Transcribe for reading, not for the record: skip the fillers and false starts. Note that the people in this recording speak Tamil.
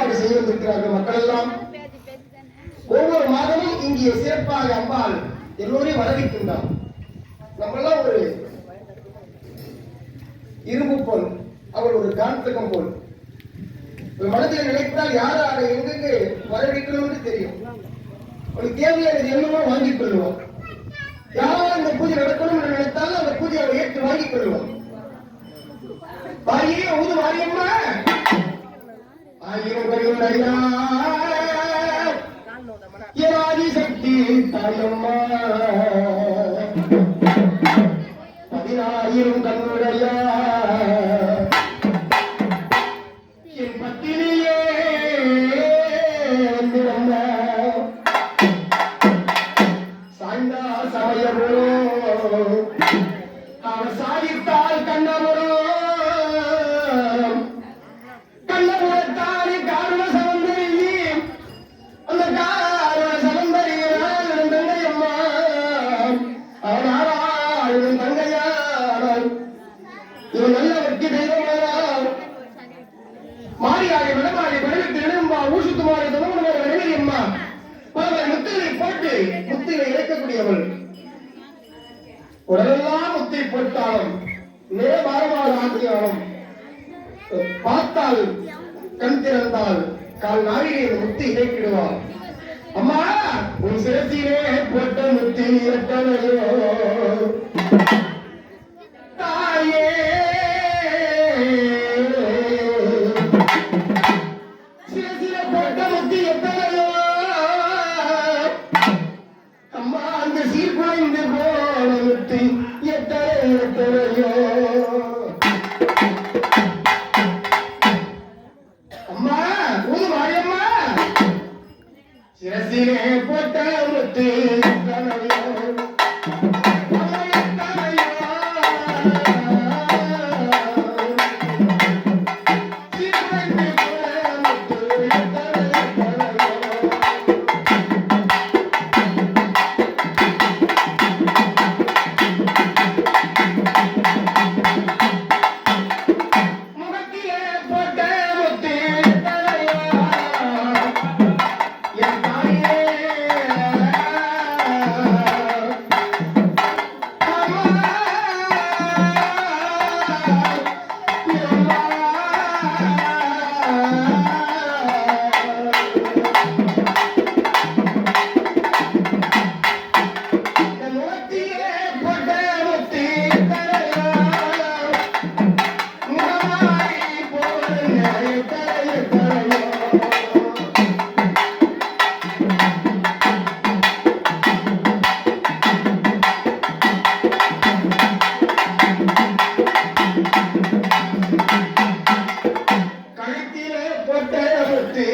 வழிபாடு செய்ய வந்திருக்கிறார்கள் மக்கள் எல்லாம். ஒவ்வொரு மாதமும் இங்கே சிறப்பாக அம்பாள் எல்லோரையும் வரவேற்கின்றார். நம்மெல்லாம் ஒரு இரும்பு போல், அவள் ஒரு காந்தகம் போல். மனதில் நினைத்தால் யார் அதை எங்கெங்கு வரவேற்கணும்னு தெரியும். அவளுக்கு தேவையானது என்னவோ வாங்கிக் கொள்வோம். யாரும் அந்த பூஜை நடக்கணும் என்று நினைத்தாலும் அந்த பூஜையை அவள் ஏற்று வாங்கிக் கொள்வோம். வாரியே ஊது வாரியம்மா, ஆயிரம் கருணையா ஆதி சக்தி தாயம்மா, 10,000 கண்ணுடையா என் பத்தினியே சாய்ந்தா சமயமோ அவர் சாதித்தால் கண்ணமரோ கண்ணபுரத்தானே காரண சமந்தரி அந்த காரண சமந்தரியால் தங்கையம்மா அவனாரால் தங்கையானால் இவன் நல்லவர்க்கு தெய்வமானால் மாறியாகி விடமாறி வடிவத்தில் எழும்பா ஊசுத்துமாறி தொடர்புடைய வடிவரியம்மா பல முத்துகளை போட்டு முத்துகளை இழைக்கக்கூடியவள். உடலெல்லாம் முத்தை போட்டாலும் நேபாரமாக ஆக்கியாலும் பார்த்தால் கண் திறந்தால் கால் நாளிலே முத்து இணைக்கிடுவார். அம்மா உன் சிரசிலே போட்ட முத்தி எத்தனையோ தாயே, சிரசிலே போட்ட முத்தி எத்தனையோ அம்மா, அந்த சீர்குலைந்து போன முத்தி எத்தனையோ அம்மா ஊது வாரியம்மா, சிரசிலே போட்ட முத்து எத்தனையோ கழுத்திலே போட்ட முத்து